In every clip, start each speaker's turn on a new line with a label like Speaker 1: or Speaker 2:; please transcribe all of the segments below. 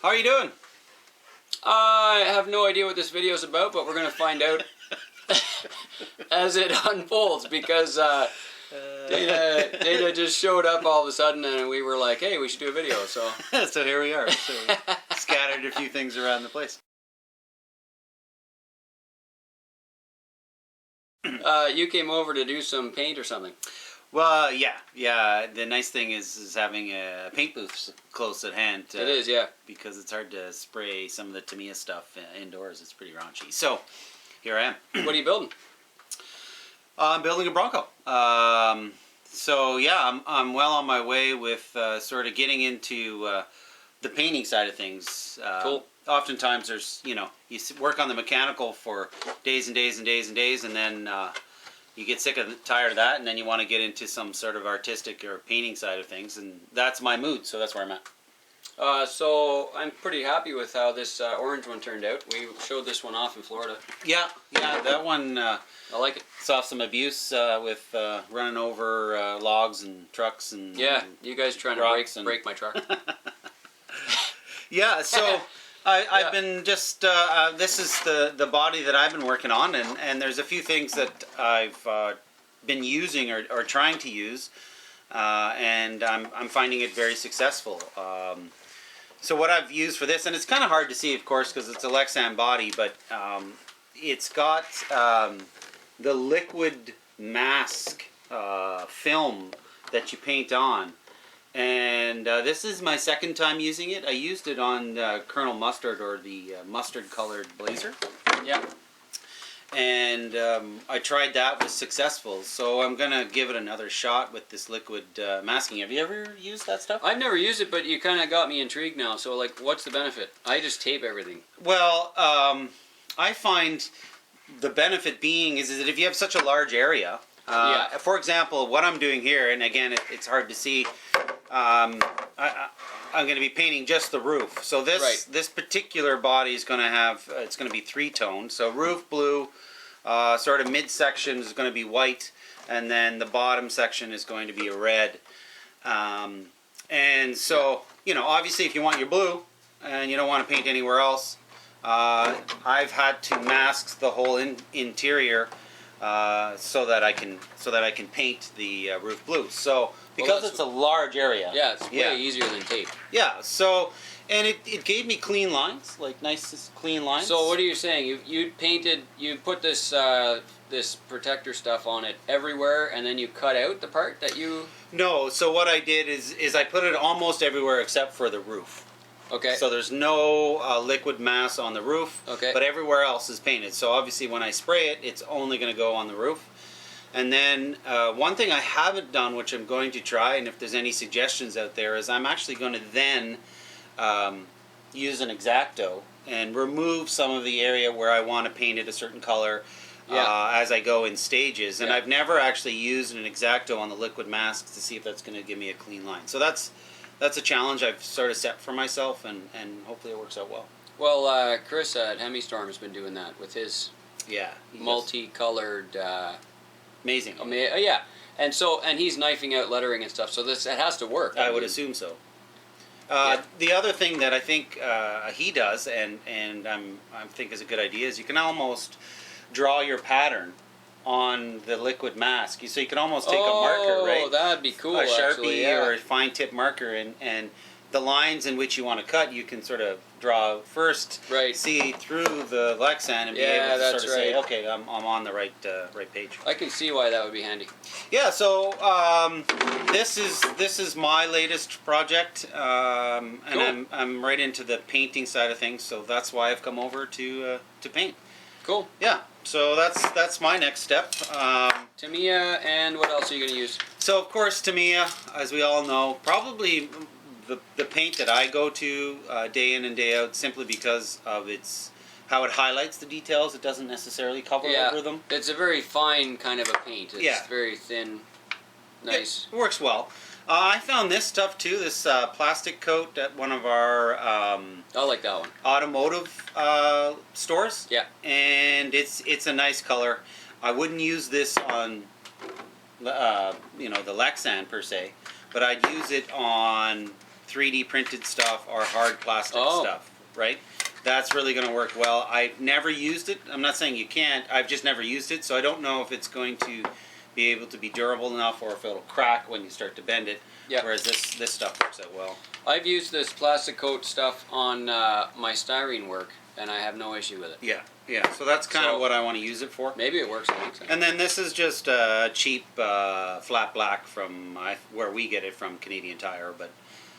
Speaker 1: How are you doing?
Speaker 2: I have no idea what this video is about, but we're going to find out as it unfolds, because Dana just showed up all of a sudden and we were like, hey, we should do a video. So
Speaker 1: So here we are. So we scattered a few things around the place.
Speaker 2: You came over to do some paint or something.
Speaker 1: Well, yeah. The nice thing is having a paint booth close at hand.
Speaker 2: It is, yeah.
Speaker 1: Because it's hard to spray some of the Tamiya stuff indoors. It's pretty raunchy. So here I am.
Speaker 2: What are you building?
Speaker 1: I'm building a Bronco. So yeah, I'm well on my way with sort of getting into the painting side of things.
Speaker 2: Cool.
Speaker 1: Oftentimes there's, you work on the mechanical for days and days and days and days, and then you get tired of that, and then you want to get into some sort of artistic or painting side of things, and that's my mood, so that's where I'm at.
Speaker 2: So I'm pretty happy with how this orange one turned out. We showed this one off in Florida.
Speaker 1: Yeah, that one,
Speaker 2: I like it.
Speaker 1: Saw some abuse with running over logs and trucks and...
Speaker 2: Yeah, you guys trying to break my truck.
Speaker 1: Yeah, so I've been just, this is the body that I've been working on, and there's a few things that I've been using or trying to use, and I'm finding it very successful. So what I've used for this, and it's kind of hard to see, of course, because it's a Lexan body, but it's got the liquid mask film that you paint on. And this is my second time using it. I used it on Colonel Mustard, or the mustard colored blazer.
Speaker 2: Yeah.
Speaker 1: And I tried that, was successful. So I'm going to give it another shot with this liquid masking. Have you ever used that stuff?
Speaker 2: I've never used it, but you kind of got me intrigued now. So, like, what's the benefit? I just tape everything.
Speaker 1: Well, I find the benefit being is that if you have such a large area, for example, what I'm doing here, and again, it's hard to see, I'm going to be painting just the roof. So this particular body is going to have, it's going to be three-toned. So roof blue, sort of midsection is going to be white, and then the bottom section is going to be a red. And so, obviously if you want your blue and you don't want to paint anywhere else, I've had to mask the whole interior so that I can paint the roof blue. So because it's a large area.
Speaker 2: Yeah, it's way easier than tape.
Speaker 1: Yeah. So, and it gave me clean lines, like nice clean lines.
Speaker 2: So what are you saying? You put this this protector stuff on it everywhere, and then you cut out the part that you...
Speaker 1: No. So what I did is I put it almost everywhere except for the roof.
Speaker 2: Okay.
Speaker 1: So there's no liquid mass on the roof, but everywhere else is painted. So obviously when I spray it, it's only going to go on the roof. And then one thing I haven't done, which I'm going to try, and if there's any suggestions out there, is I'm actually going to then use an X-Acto and remove some of the area where I want to paint it a certain color as I go in stages. And I've never actually used an X-Acto on the liquid masks to see if that's going to give me a clean line. So that's a challenge I've sort of set for myself, and hopefully it works out well.
Speaker 2: Well, Chris at Hemistorm has been doing that with his multicolored...
Speaker 1: Amazing.
Speaker 2: Yeah, and he's knifing out lettering and stuff, so it has to work.
Speaker 1: I would assume so. The other thing that I think he does, and I think is a good idea, is you can almost draw your pattern on the liquid mask. So you can almost take a marker, right?
Speaker 2: Oh, that'd be cool.
Speaker 1: A Sharpie
Speaker 2: actually,
Speaker 1: or a fine tip marker, and the lines in which you want to cut, you can sort of draw first, see through the Lexan, and be able to sort of say, okay, I'm on the right page.
Speaker 2: I can see why that would be handy.
Speaker 1: Yeah, so this is my latest project, and
Speaker 2: cool.
Speaker 1: I'm right into the painting side of things, so that's why I've come over to paint.
Speaker 2: Cool.
Speaker 1: Yeah, so that's my next step.
Speaker 2: Tamiya, and what else are you going to use?
Speaker 1: So of course Tamiya, as we all know, probably the paint that I go to day in and day out, simply because of how it highlights the details. It doesn't necessarily cover over them.
Speaker 2: It's a very fine kind of a paint. It's very thin, nice.
Speaker 1: It works well. I found this stuff too, this plastic coat at one of our
Speaker 2: I like that one.
Speaker 1: Automotive stores.
Speaker 2: Yeah.
Speaker 1: And it's a nice color. I wouldn't use this on the Lexan per se, but I'd use it on 3D printed stuff or hard plastic
Speaker 2: Oh.
Speaker 1: stuff, right? That's really going to work well. I've never used it. I'm not saying you can't. I've just never used it, so I don't know if it's going to be able to be durable enough or if it'll crack when you start to bend it.
Speaker 2: Yep.
Speaker 1: Whereas this stuff works out well.
Speaker 2: I've used this plastic coat stuff on my styrene work, and I have no issue with it.
Speaker 1: Yeah, yeah. So that's kind of what I want to use it for.
Speaker 2: Maybe it works.
Speaker 1: And then this is just a cheap flat black from where we get it from Canadian Tire, but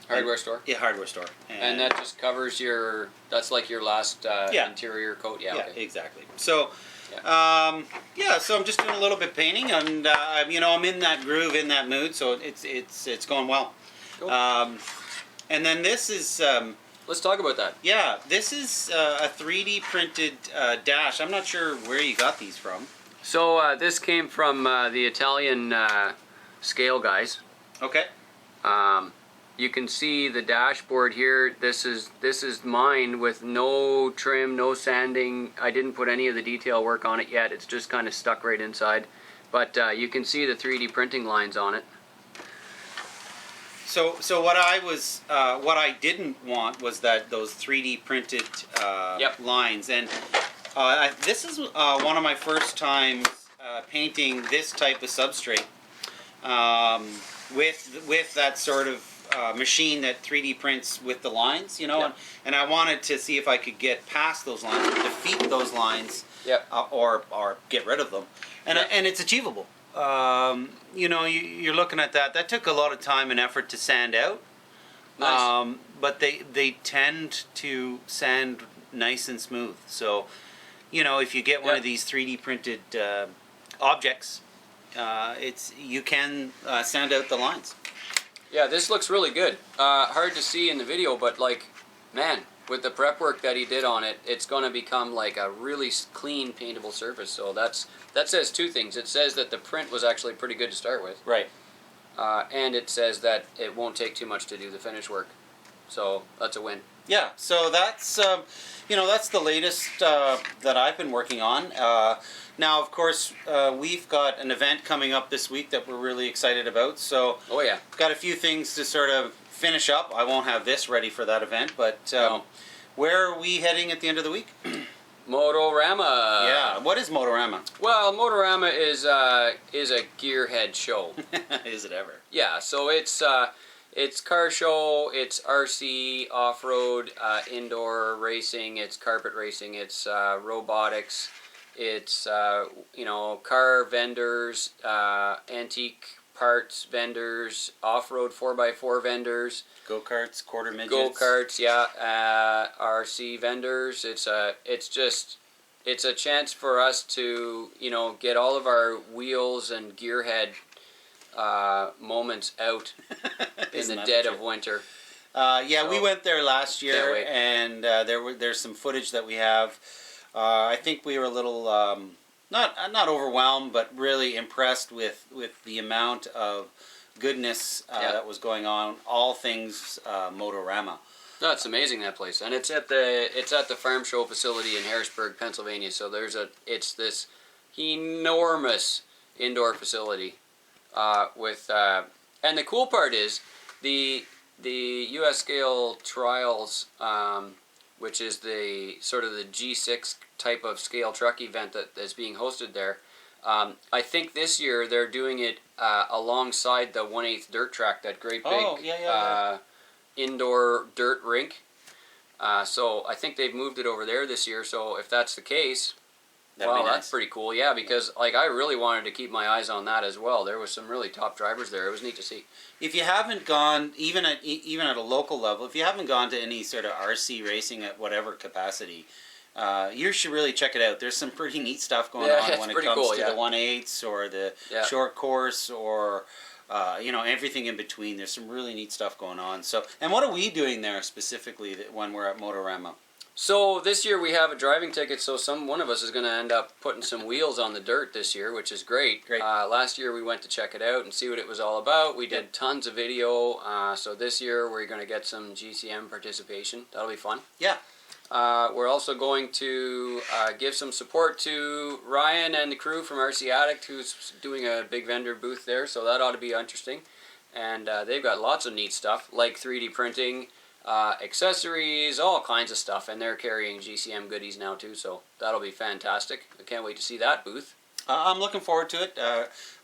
Speaker 2: Hardware store?
Speaker 1: Yeah, hardware store.
Speaker 2: And that just covers your, that's like your last
Speaker 1: Yeah.
Speaker 2: interior coat? Yeah,
Speaker 1: Yeah,
Speaker 2: okay.
Speaker 1: exactly. So,
Speaker 2: Yeah.
Speaker 1: so I'm just doing a little bit painting, and I'm in that groove, in that mood, so it's going well.
Speaker 2: Cool.
Speaker 1: And then this is,
Speaker 2: Let's talk about that.
Speaker 1: yeah, this is a 3D printed dash. I'm not sure where you got these from.
Speaker 2: So this came from the Italian scale guys.
Speaker 1: Okay.
Speaker 2: You can see the dashboard here. This is mine with no trim, no sanding. I didn't put any of the detail work on it yet. It's just kind of stuck right inside. But you can see the 3D printing lines on it.
Speaker 1: So what I didn't want was those 3D printed lines, and this is one of my first times painting this type of substrate with that sort of machine that 3D prints with the lines, and I wanted to see if I could get past those lines, defeat those lines, or get rid of them, and it's achievable. You're looking at that. That took a lot of time and effort to sand out.
Speaker 2: Nice.
Speaker 1: But they tend to sand nice and smooth. So, if you get one of these 3D printed objects, you can sand out the lines.
Speaker 2: Yeah, this looks really good. Hard to see in the video, but man, with the prep work that he did on it, it's going to become like a really clean paintable surface. So that says two things. It says that the print was actually pretty good to start with.
Speaker 1: Right.
Speaker 2: And it says that it won't take too much to do the finish work. So that's a win.
Speaker 1: Yeah, so that's that's the latest that I've been working on. Now, of course, we've got an event coming up this week that we're really excited about. So,
Speaker 2: oh yeah,
Speaker 1: got a few things to sort of finish up. I won't have this ready for that event, but where are we heading at the end of the week?
Speaker 2: Motorama.
Speaker 1: Yeah, what is Motorama?
Speaker 2: Well, Motorama is a gearhead show.
Speaker 1: Is it ever?
Speaker 2: Yeah, so it's car show, it's RC, off-road, indoor racing, it's carpet racing, it's robotics, it's car vendors, antique parts vendors, off-road 4x4 vendors,
Speaker 1: go-karts, quarter midgets.
Speaker 2: go-karts, RC vendors. It's a chance for us to get all of our wheels and gearhead moments out in the dead of winter.
Speaker 1: We went there last year, and there's some footage that we have. I think we were a little not overwhelmed, but really impressed with the amount of goodness that was going on. All things Motorama.
Speaker 2: No, it's amazing, that place, and it's at the farm show facility in Harrisburg, Pennsylvania. So it's this enormous indoor facility. And the cool part is the U.S. scale trials, which is the sort of the G6 type of scale truck event that is being hosted there. I think this year they're doing it alongside the 1/8 dirt track, that great big indoor dirt rink. So I think they've moved it over there this year. So if that's the case, that's pretty cool. Yeah, because I really wanted to keep my eyes on that as well. There was some really top drivers there. It was neat to see. If
Speaker 1: you haven't gone, even at a local level, if you haven't gone to any sort of RC racing at whatever capacity, you should really check it out. There's some pretty neat stuff going on when it comes to the 1/8 or the short course or everything in between. There's some really neat stuff going on. So, and what are we doing there specifically when we're at Motorama?
Speaker 2: So this year we have a driving ticket, so one of us is going to end up putting some wheels on the dirt this year, which is great. Last year we went to check it out and see what it was all about. We did tons of video, so this year we're going to get some GCM participation. That'll be fun. Yeah. We're also going to give some support to Ryan and the crew from RC Addict, who's doing a big vendor booth there, so that ought to be interesting. and they've got lots of neat stuff like 3D printing, accessories, all kinds of stuff, and they're carrying GCM goodies now too, so that'll be fantastic. I can't wait to see that booth.
Speaker 1: I'm looking forward to it.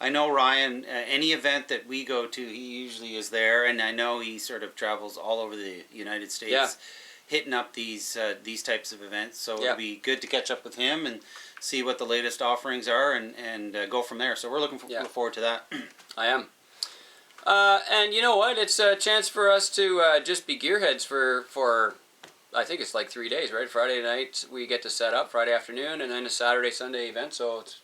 Speaker 1: I know Ryan, any event that we go to, he usually is there, and I know he sort of travels all over the United States hitting up these types of events, so it'll be good to catch up with him and see what the latest offerings are and go from there. So we're looking forward to that.
Speaker 2: I am. And you know what? It's a chance for us to just be gearheads for I think it's like 3 days, right? Friday night we get to set up, Friday afternoon, and then a Saturday, Sunday event, so it's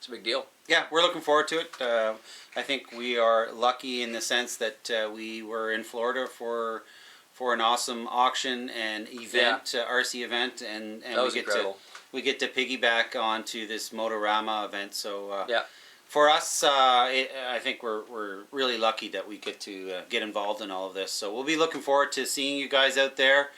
Speaker 2: a big deal. Yeah,
Speaker 1: we're looking forward to it. I think we are lucky in the sense that we were in Florida for an awesome auction and event, RC event, and we get to piggyback onto this Motorama event. So for us, I think we're really lucky that we get to get involved in all of this. So we'll be looking forward to seeing you guys out there.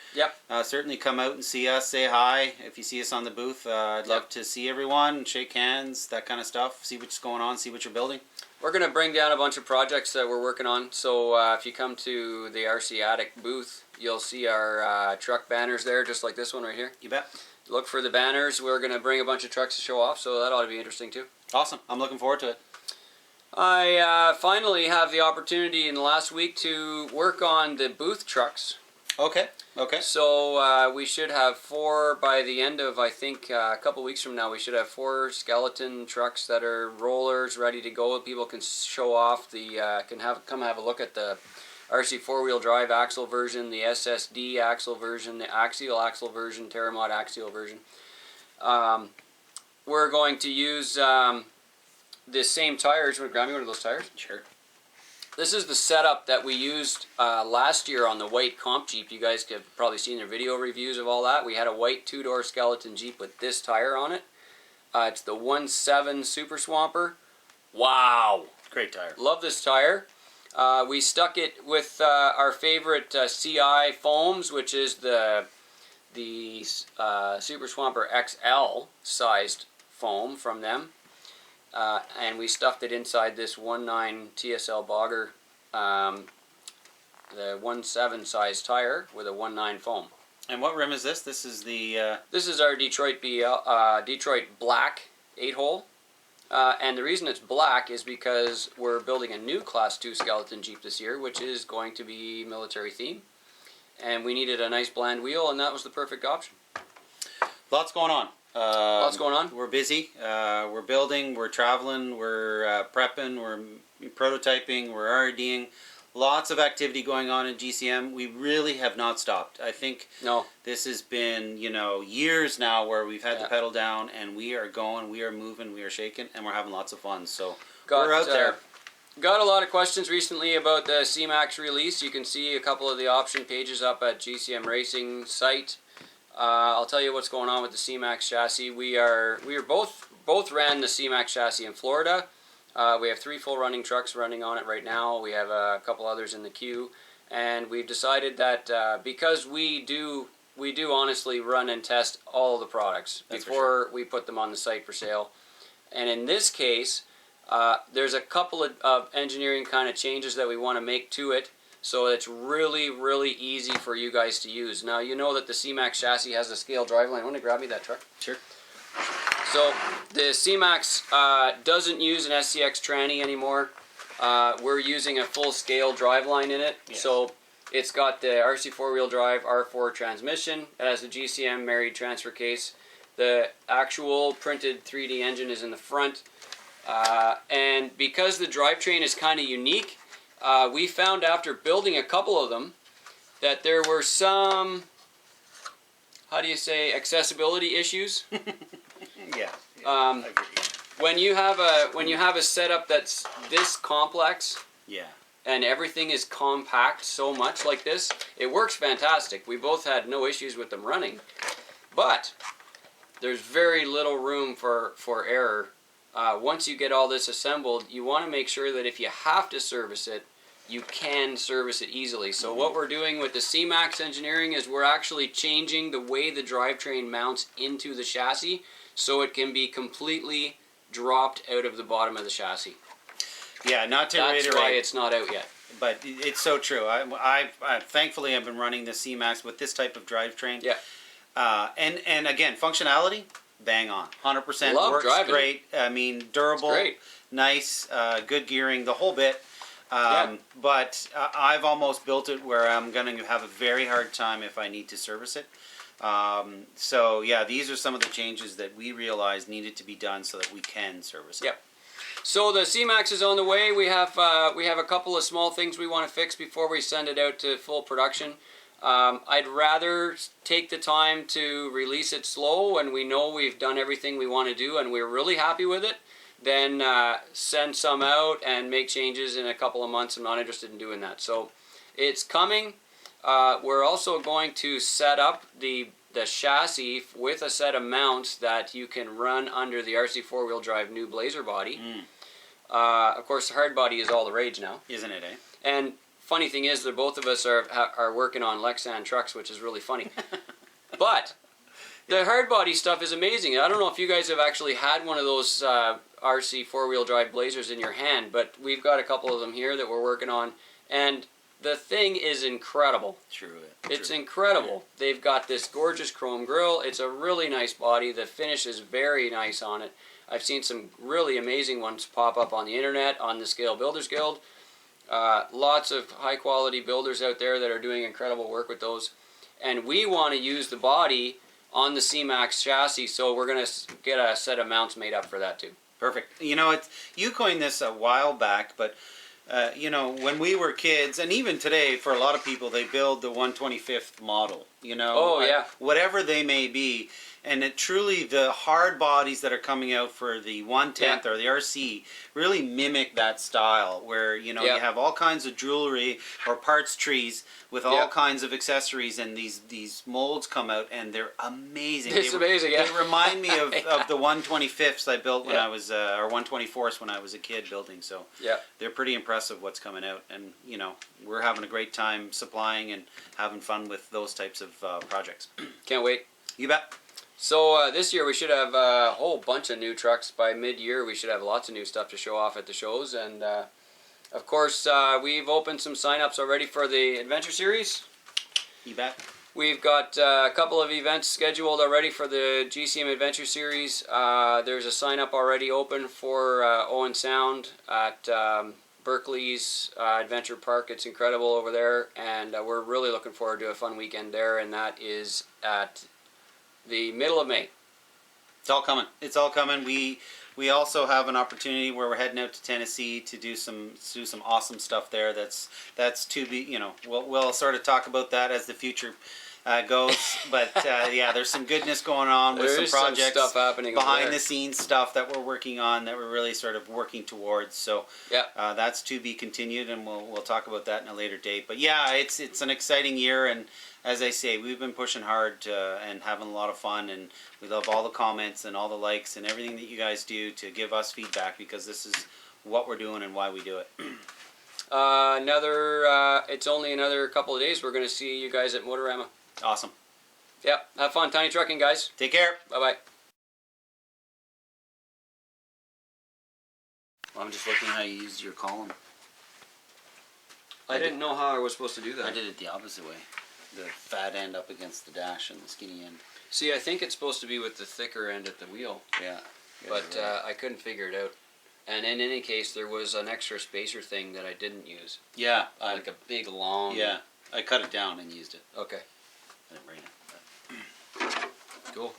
Speaker 1: Certainly come out and see us, say hi if you see us on the booth. I'd love to see everyone, shake hands, that kind of stuff, see what's going on, see what you're building.
Speaker 2: We're going to bring down a bunch of projects that we're working on. So if you come to the RC Attic booth, you'll see our truck banners there, just like this one right here.
Speaker 1: You bet.
Speaker 2: Look for the banners. We're going to bring a bunch of trucks to show off, so that ought to be interesting too.
Speaker 1: Awesome. I'm looking forward to it.
Speaker 2: I finally have the opportunity in the last week to work on the booth trucks.
Speaker 1: Okay.
Speaker 2: So we should have 4 by the end of, I think, a couple weeks from now. We should have 4 skeleton trucks that are rollers ready to go. People can show off come have a look at the RC 4-wheel drive axle version, the SSD axle version, the axial axle version, Terramod axial version. We're going to use the same tires. Grab me one of those tires?
Speaker 1: Sure.
Speaker 2: This is the setup that we used last year on the white comp Jeep. You guys have probably seen their video reviews of all that. We had a white 2-door skeleton Jeep with this tire on it. It's the 1.7 Super Swamper. Wow!
Speaker 1: Great tire.
Speaker 2: Love this tire. We stuck it with our favorite CI foams, which is the Super Swamper XL sized foam from them. And we stuffed it inside this 1.9 TSL Bogger, the 1.7 size tire with a 1.9 foam.
Speaker 1: And what rim is this? This is the...
Speaker 2: This is our Detroit Black 8-hole. And the reason it's black is because we're building a new Class 2 skeleton Jeep this year, which is going to be military theme. And we needed a nice bland wheel, and that was the perfect option.
Speaker 1: Lots going on.
Speaker 2: Lots going on.
Speaker 1: We're busy. We're building. We're traveling. We're prepping. We're prototyping. We're RDing. Lots of activity going on in GCM. We really have not stopped. I think this has been, years now where we've had the pedal down, and we are going, we are moving, we are shaking, and we're having lots of fun. So we're out there.
Speaker 2: Got a lot of questions recently about the CMAX release. You can see a couple of the option pages up at GCM Racing site. I'll tell you what's going on with the CMAX chassis. We both ran the CMAX chassis in Florida. We have 3 full running trucks running on it right now. We have a couple others in the queue, and we've decided that because we do honestly run and test all the products before we put them on the site for sale. And in this case, there's a couple of engineering kind of changes that we want to make to it, so it's really, really easy for you guys to use. Now, you know that the CMAX chassis has a scale driveline. Want to grab me that truck?
Speaker 1: Sure.
Speaker 2: So the CMAX doesn't use an SCX tranny anymore. We're using a full scale driveline in it. Yes. So it's got the RC 4-wheel drive R4 transmission. It has the GCM married transfer case. The actual printed 3D engine is in the front. And because the drivetrain is kind of unique, we found after building a couple of them that there were some, accessibility issues. When you have a setup that's this complex, and everything is compact so much like this, it works fantastic. We both had no issues with them running, but there's very little room for error. Once you get all this assembled, you want to make sure that if you have to service it, you can service it easily. So what we're doing with the CMAX engineering is we're actually changing the way the drivetrain mounts into the chassis so it can be completely dropped out of the bottom of the chassis.
Speaker 1: Yeah, not to reiterate.
Speaker 2: That's why it's not out yet.
Speaker 1: but it's so true. I thankfully I've been running the CMAX with this type of drivetrain.
Speaker 2: Yeah.
Speaker 1: And again, functionality, bang on, 100%.
Speaker 2: Love
Speaker 1: works
Speaker 2: driving
Speaker 1: great. I mean, durable,
Speaker 2: great.
Speaker 1: nice, good gearing, the whole bit. But I've almost built it where I'm going to have a very hard time if I need to service it. So yeah, these are some of the changes that we realized needed to be done so that we can service it.
Speaker 2: Yep. So the CMAX is on the way. We have a couple of small things we want to fix before we send it out to full production. I'd rather take the time to release it slow when we know we've done everything we want to do and we're really happy with it, than send some out and make changes in a couple of months. I'm not interested in doing that. So it's coming. We're also going to set up the chassis with a set of mounts that you can run under the RC four-wheel drive new Blazer body. Of course, the hard body is all the rage now.
Speaker 1: Isn't it, eh?
Speaker 2: And funny thing is that both of us are working on Lexan trucks, which is really funny. But the hard body stuff is amazing. I don't know if you guys have actually had one of those RC four-wheel drive Blazers in your hand, but we've got a couple of them here that we're working on, and the thing is incredible.
Speaker 1: True.
Speaker 2: It's incredible. They've got this gorgeous chrome grille. It's a really nice body. The finish is very nice on it. I've seen some really amazing ones pop up on the internet, on the Scale Builders Guild. Lots of high-quality builders out there that are doing incredible work with those. And we want to use the body on the CMAX chassis, so we're going to get a set of mounts made up for that too.
Speaker 1: Perfect. You know, you coined this a while back, but you know, when we were kids, and even today, for a lot of people, they build the 125th model. You know,
Speaker 2: oh yeah,
Speaker 1: whatever they may be, and it truly the hard bodies that are coming out for the 110th or the RC really mimic that style, where you know you have all kinds of jewelry or parts trees with all kinds of accessories, and these molds come out, and they're amazing.
Speaker 2: It's amazing. Yeah.
Speaker 1: They remind me of the 125ths I built when I was or 124ths when I was a kid building. So they're pretty impressive what's coming out, and you know we're having a great time supplying and having fun with those types of projects.
Speaker 2: Can't wait.
Speaker 1: You bet.
Speaker 2: So this year we should have a whole bunch of new trucks. By mid-year we should have lots of new stuff to show off at the shows, and of course we've opened some sign-ups already for the Adventure Series.
Speaker 1: You bet.
Speaker 2: We've got a couple of events scheduled already for the GCM Adventure Series. There's a sign-up already open for Owen Sound at Berkeley's Adventure Park. It's incredible over there, and we're really looking forward to a fun weekend there, and that is at the middle of May.
Speaker 1: It's all coming. It's all coming. We also have an opportunity where we're heading out to Tennessee to do some awesome stuff there. That's to be, you know, we'll sort of talk about that as the future goes. But yeah, there's some goodness going on with some projects,
Speaker 2: some stuff happening
Speaker 1: behind the scenes stuff that we're working on that we're really sort of working towards. So that's to be continued, and we'll talk about that in a later date. But yeah, it's an exciting year, and as I say, we've been pushing hard and having a lot of fun, and we love all the comments and all the likes and everything that you guys do to give us feedback, because this is what we're doing and why we do it.
Speaker 2: It's only another couple of days. We're going to see you guys at Motorama.
Speaker 1: Awesome.
Speaker 2: Yep. Have fun tiny trucking, guys.
Speaker 1: Take care.
Speaker 2: Bye-bye.
Speaker 1: Well, I'm just looking how you used your column.
Speaker 2: I didn't know how I was supposed to do that.
Speaker 1: I did it the opposite way. The fat end up against the dash and the skinny end.
Speaker 2: See, I think it's supposed to be with the thicker end at the wheel.
Speaker 1: Yeah.
Speaker 2: But I couldn't figure it out. And in any case, there was an extra spacer thing that I didn't use.
Speaker 1: Yeah.
Speaker 2: Like a big, long...
Speaker 1: Yeah. I cut it down and used it.
Speaker 2: Okay.
Speaker 1: I didn't bring it. But.
Speaker 2: Cool.